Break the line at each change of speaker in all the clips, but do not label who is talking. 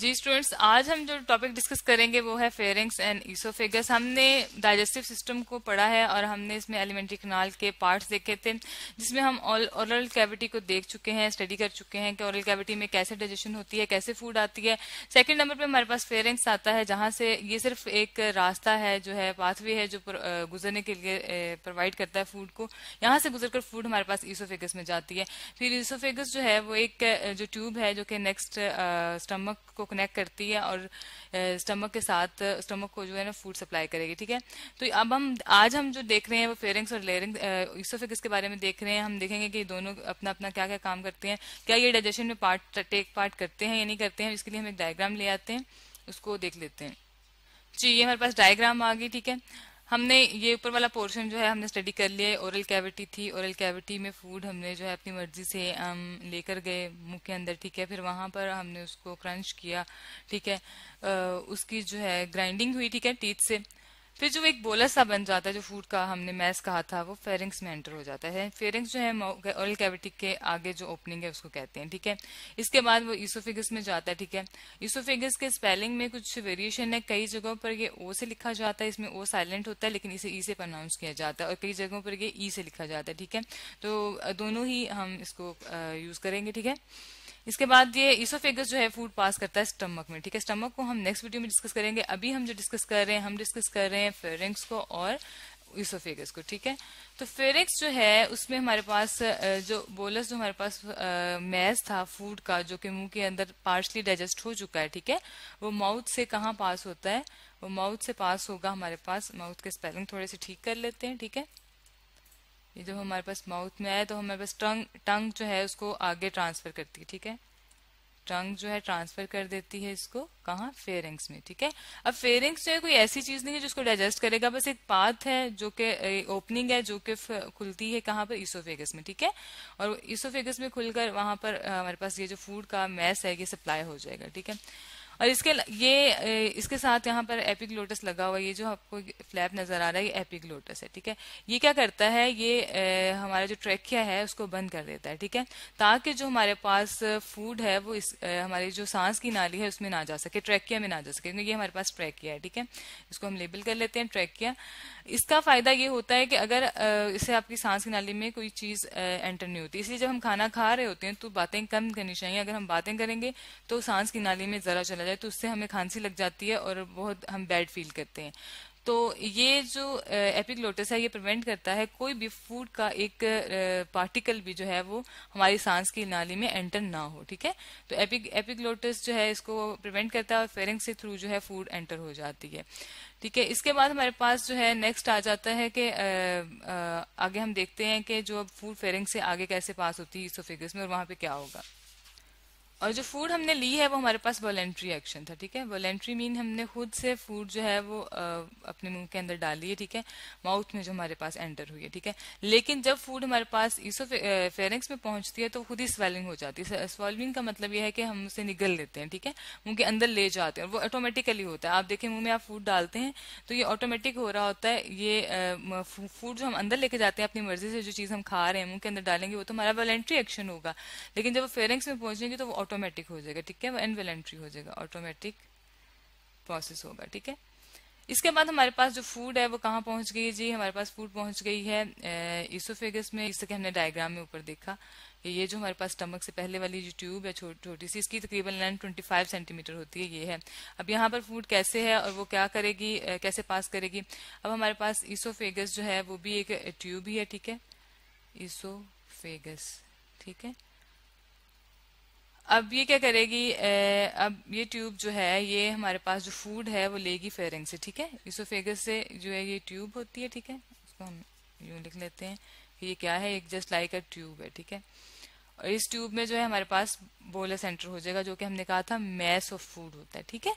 जी students, आज हम जो टॉपिक डिस्कस करेंगे वो है फेरिंग्स एंड ईसोफेगस। हमने डाइजेस्टिव सिस्टम को पढ़ा है और हमने इसमें एलिमेंट्री कैनाल के पार्ट्स देखे थे, जिसमें हम ओरल कैविटी को देख चुके हैं, स्टडी कर चुके हैं कि ओरल कैविटी में कैसे डाइजेशन होती है, कैसे फूड आती है। सेकंड नंबर पे हमारे पास फेरिंग्स आता है, जहां से ये सिर्फ एक रास्ता है, जो है पाथवे है, जो गुजरने के लिए प्रोवाइड करता है फूड को। यहाँ से गुजरकर फूड हमारे पास ईसोफेगस में जाती है। फिर ईसोफेगस जो है वो एक जो ट्यूब है जो कि नेक्स्ट स्टमक को कनेक्ट करती है और स्टमक के साथ स्टमक को जो है ना फूड सप्लाई करेगी। ठीक है, तो अब हम जो देख रहे हैं वो फेरिंग्स और लेरिंग ईसोफेगस के बारे में देख रहे हैं। हम देखेंगे कि दोनों अपना अपना क्या क्या काम करते हैं, क्या ये डाइजेशन में टेक पार्ट करते हैं या नहीं करते हैं। इसके लिए हम एक डायग्राम ले आते हैं, उसको देख लेते हैं। जी, ये हमारे पास डायग्राम आ गई। ठीक है, हमने ये ऊपर वाला पोर्शन जो है हमने स्टडी कर लिया है। ओरल कैविटी थी, ओरल कैविटी में फूड हमने जो है अपनी मर्जी से लेकर गए मुंह के अंदर। ठीक है, फिर वहां पर हमने उसको क्रंच किया। ठीक है, उसकी जो है ग्राइंडिंग हुई। ठीक है, टीथ से। फिर जो एक बोलस सा बन जाता है, जो फूड का हमने मैस कहा था, वो फेरिंग्स में एंटर हो जाता है। फेरिंग्स जो है ओरल कैविटी के आगे जो ओपनिंग है उसको कहते हैं। ठीक है, इसके बाद वो ईसोफेगस में जाता है। ठीक है, ईसोफेगस के स्पेलिंग में कुछ वेरिएशन है, कई जगहों पर ये ओ से लिखा जाता है, इसमें ओ साइलेंट होता है, लेकिन इसे ई से प्रोनाउंस किया जाता है, और कई जगहों पर ये ई से लिखा जाता है। ठीक है, तो दोनों ही हम इसको यूज करेंगे। ठीक है, इसके बाद ये ईसोफेगस जो है फूड पास करता है स्टमक में। ठीक है, स्टमक को हम नेक्स्ट वीडियो में डिस्कस करेंगे। अभी हम जो डिस्कस कर रहे हैं, हम डिस्कस कर रहे हैं फेरिंग्स को और ईसोफेगस को। ठीक है, तो फेरिंग्स जो है उसमें हमारे पास जो बोलस जो हमारे पास मैस था फूड का, जो कि मुंह के अंदर पार्शली डाइजेस्ट हो चुका है। ठीक है, वो माउथ से कहाँ पास होता है, वो माउथ से पास होगा हमारे पास। माउथ के स्पेलिंग थोड़े से ठीक कर लेते हैं। ठीक है, ये जब हमारे पास माउथ में आए तो हमारे पास टंग जो है उसको आगे ट्रांसफर करती है। ठीक है, टंग जो है ट्रांसफर कर देती है इसको कहाँ, फेरिंग्स में। ठीक है, अब फेरिंग्स जो है कोई ऐसी चीज नहीं है जिसको डाइजेस्ट करेगा, बस एक पाथ है जो कि ओपनिंग है, जो कि खुलती है कहाँ पर, ईसोफेगस में। ठीक है, और ईसोफेगस में खुलकर वहां पर हमारे पास ये जो फूड का मैस है ये सप्लाई हो जाएगा। ठीक है, और इसके साथ यहाँ पर एपिग्लोटस लगा हुआ है। ये जो आपको फ्लैप नजर आ रहा है ये एपिग्लोटस है। ठीक है, ये क्या करता है, ये हमारा जो ट्रेकिया है उसको बंद कर देता है। ठीक है, ताकि जो हमारे पास फूड है वो हमारी जो सांस की नाली है उसमें ना जा सके, ट्रेकिया में ना जा सके, क्योंकि ये हमारे पास ट्रेकिया है। ठीक है, इसको हम लेबल कर लेते हैं ट्रेकिया। इसका फायदा ये होता है कि अगर इससे आपकी सांस की नाली में कोई चीज एंटर नहीं होती, इसलिए जब हम खाना खा रहे होते हैं तो बातें कम करनी चाहिए। अगर हम बातें करेंगे तो सांस की नाली में जरा चला जाए तो उससे हमें खांसी लग जाती है और बहुत हम बैड फील करते हैं। तो ये जो एपिग्लोटस है ये प्रिवेंट करता है कोई भी फूड का एक पार्टिकल भी जो है वो हमारी सांस की नाली में एंटर ना हो। ठीक है, तो एपिग्लोटस जो है इसको प्रिवेंट करता है और फेरिंग्स के थ्रू जो है फूड एंटर हो जाती है। ठीक है, इसके बाद हमारे पास जो है नेक्स्ट आ जाता है कि आगे हम देखते हैं कि जो फूड फेरिंग से आगे कैसे पास होती है ईसोफेगस में और वहां पे क्या होगा। और जो फूड हमने ली है वो हमारे पास वॉलेंट्री एक्शन था। ठीक है, वॉलेंट्री मीन हमने खुद से फूड जो है वो अपने मुंह के अंदर डाली है। ठीक है, माउथ में जो हमारे पास एंटर हुई है। ठीक है, लेकिन जब फूड हमारे पास फेरिंग्स में पहुंचती है तो खुद ही स्वेलिंग हो जाती है। स्वेलिंग का मतलब ये है कि हम उसे निगल लेते हैं। ठीक है, मुंह के अंदर ले जाते हैं और वो ऑटोमेटिकली होता है। आप देखें मुंह में आप फूड डालते हैं तो ये ऑटोमेटिक हो रहा होता है। ये फूड जो हम अंदर लेके जाते हैं अपनी मर्जी से, जो चीज हम खा रहे हैं मुंह के अंदर डालेंगे, वो तो हमारा वॉलेंट्री एक्शन होगा। लेकिन जब वो फेरिंग्स में पहुंचेंगे तो वो ऑटोमेटिक हो जाएगा। ठीक है, वो इनवॉलेंट्री हो जाएगा, ऑटोमेटिक प्रोसेस होगा। ठीक है, इसके बाद हमारे पास जो फूड है वो कहाँ पहुंच गई है जी, हमारे पास फूड पहुंच गई है ईसोफेगस में। इससे कि हमने डायग्राम में ऊपर देखा कि ये जो हमारे पास स्टमक से पहले वाली जो ट्यूब है छोटी सी, इसकी तकरीबन लेंथ 25 सेंटीमीटर होती है, ये है। अब यहाँ पर फूड कैसे है और वो क्या करेगी, कैसे पास करेगी। अब हमारे पास ईसोफेगस जो है वो भी एक ट्यूब ही है। ठीक है, ईसोफेगस। ठीक है, अब ये क्या करेगी, अब ये ट्यूब जो है ये हमारे पास जो फूड है वो लेगी फेरिंग से। ठीक है, ईसोफेगस से जो है ये ट्यूब होती है। ठीक है, इसको हम यूं लिख लेते हैं कि ये क्या है, एक जस्ट लाइक अ ट्यूब है। ठीक है, और इस ट्यूब में जो है हमारे पास बोलस एंटर हो जाएगा, जो कि हमने कहा था मैस ऑफ फूड होता है। ठीक है,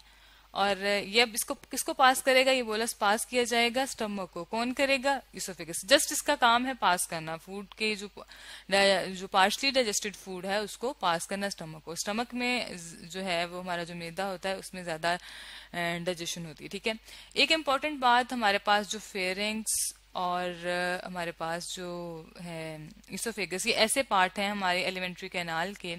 और ये अब इसको किसको पास करेगा, ये बोलस पास किया जाएगा स्टमक को। कौन करेगा, ईसोफेगस। जस्ट इसका काम है पास करना फूड के जो पार्शली डाइजेस्टेड फूड है उसको पास करना स्टमक को। स्टमक में जो है वो हमारा जो मैदा होता है उसमें ज्यादा डाइजेशन होती है। ठीक है, एक इम्पॉर्टेंट बात, हमारे पास जो फेरिंग्स और हमारे पास जो है ईसोफेगस, ये ऐसे पार्ट हैं हमारे एलिमेंट्री कैनाल के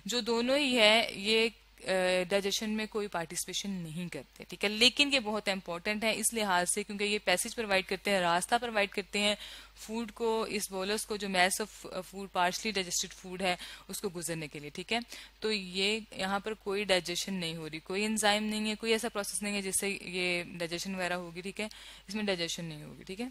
जो दोनों ही है ये डाइजेशन में कोई पार्टिसिपेशन नहीं करते, ठीक है। लेकिन ये बहुत इंपॉर्टेंट है इस लिहाज से क्योंकि ये पैसेज प्रोवाइड करते हैं, रास्ता प्रोवाइड करते हैं फूड को, इस बोलस को, जो mass of food partially digested food है उसको गुजरने के लिए, ठीक है। तो ये यहाँ पर कोई डाइजेशन नहीं हो रही, कोई एंजाइम नहीं है, कोई ऐसा प्रोसेस नहीं है जिससे ये डाइजेशन वगैरह होगी, ठीक है। इसमें डाइजेशन नहीं होगी, ठीक है।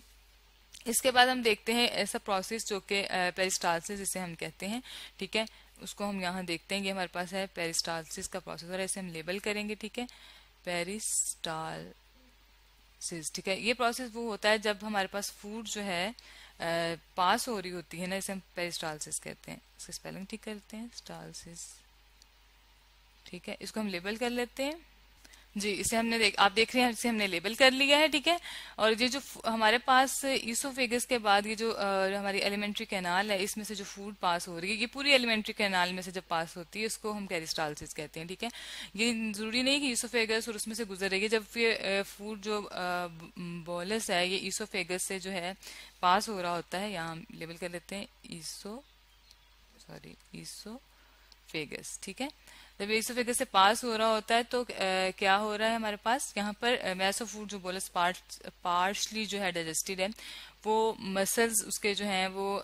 इसके बाद हम देखते हैं ऐसा प्रोसेस जो कि पेरिस्टालसिस जिसे हम कहते हैं, ठीक है। उसको हम यहाँ देखते हैं कि हमारे पास है पेरिस्टालसिस का प्रोसेस और ऐसे हम लेबल करेंगे, ठीक है, पेरिस्टालसिस, ठीक है। ये प्रोसेस वो होता है जब हमारे पास फूड जो है पास हो रही होती है ना, इसे हम पेरिस्टालसिस कहते हैं। इसका स्पेलिंग ठीक करते हैं, स्टालसिस, ठीक है। इसको हम लेबल कर लेते हैं जी। इसे हमने आप देख रहे हैं इसे हमने लेबल कर लिया है, ठीक है। और ये जो हमारे पास ईसोफेगस के बाद ये जो हमारी एलिमेंट्री कैनाल है, इसमें से जो फूड पास हो रही है, ये पूरी एलिमेंट्री कैनाल में से जब पास होती है इसको हम पेरिस्टालसिस कहते हैं, ठीक है। ये जरूरी नहीं कि ईसोफेगस और उसमें से गुजर रही है। जब ये फूड जो बोलस है ये ईसोफेगस से जो है पास हो रहा होता है, यहाँ हम लेबल कर लेते हैं ईसोफेगस, ठीक है। जब ईसोफेगस से पास हो रहा होता है तो क्या हो रहा है हमारे पास यहाँ पर मैस ऑफ फूड जो बोलस पार्शली जो है डाइजेस्टेड है, वो मसल्स उसके जो हैं वो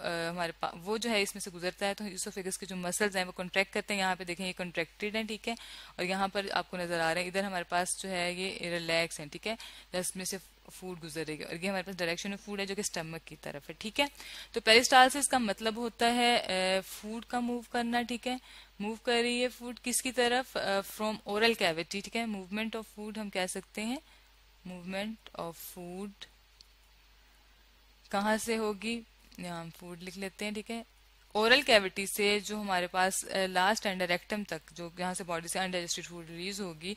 वो जो है इसमें से गुजरता है। तो ईसोफेगस के जो मसल्स हैं वो कॉन्ट्रैक्ट करते हैं, यहाँ पे देखें ये कॉन्ट्रैक्टेड है, ठीक है। और यहाँ पर आपको नजर आ रहे हैं इधर हमारे पास जो है ये रिलैक्स है, ठीक है, जिसमें से फूड गुजरेगी। और ये हमारे पास डायरेक्शन ऑफ फूड है जो कि स्टमक की तरफ है, ठीक है। तो पेरिस्टालसिस का मतलब होता है फूड का मूव करना, ठीक है। मूव कर रही है फूड किसकी तरफ, फ्रॉम ओरल कैविटी, ठीक है। मूवमेंट ऑफ फूड हम कह सकते हैं, मूवमेंट ऑफ फूड कहाँ से होगी, यहाँ हम फूड लिख लेते हैं, ठीक है। ओरल कैविटी से जो हमारे पास लास्ट एंड रेक्टम तक जो यहाँ से बॉडी से अनडाइजेस्टेड फूड रिलीज होगी,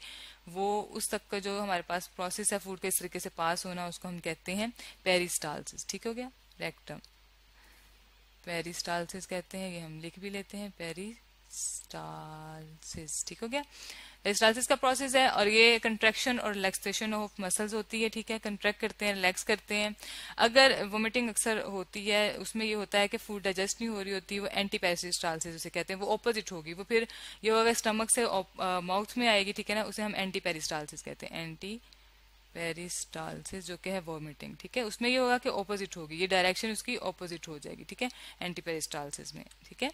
वो उस तक का जो हमारे पास प्रोसेस है फूड के इस तरीके से पास होना, उसको हम कहते हैं पेरिस्टालसिस, ठीक हो गया। रेक्टम पेरिस्टालसिस कहते हैं, ये हम लिख भी लेते हैं, पेरिस्टालसिस, ठीक हो गया। पेरिस्टालसिस का प्रोसेस है और ये कंट्रैक्शन और रिलैक्सेशन ऑफ मसल्स होती है, ठीक है। कंट्रैक्ट करते हैं, रिलैक्स करते हैं। अगर वोमिटिंग अक्सर होती है उसमें ये होता है कि फूड डाइजेस्ट नहीं हो रही होती, वो एंटी पेरिस्टालसिस उसे कहते हैं, वो ऑपोजिट होगी, वो फिर ये होगा स्टमक से माउथ में आएगी, ठीक है ना, उसे हम एंटी पेरिस्टालसिस कहते हैं, एंटी पेरिस्टालसिस जो कि है वॉमिटिंग, ठीक है। उसमें ये होगा कि ऑपोजिट होगी, ये डायरेक्शन उसकी ऑपोजिट हो जाएगी, ठीक है, एंटी पेरिस्टालसिस में, ठीक है।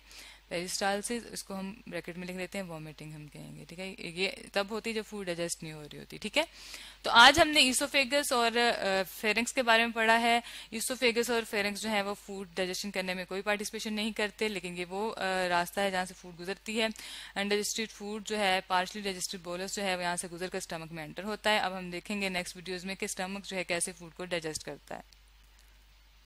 पेरिस्टालसिस इसको हम ब्रैकेट में लिख लेते हैं, वॉमिटिंग हम कहेंगे, ठीक है। ये तब होती है जब फूड डाइजेस्ट नहीं हो रही होती, ठीक है। तो आज हमने ईसोफेगस और फेरिंक्स के बारे में पढ़ा है। ईसोफेगस और फेरिंक्स जो है वो फूड डाइजेशन करने में कोई पार्टिसिपेशन नहीं करते, लेकिन ये वो रास्ता है जहाँ से फूड गुजरती है। अनडाइजेस्टेड फूड जो है पार्शली डाइजेस्टेड बोलस जो है वो यहाँ से गुजर कर स्टमक में एंटर होता है। अब हम देखेंगे नेक्स्ट वीडियोज में कि स्टमक जो है कैसे फूड को डाइजेस्ट करता है।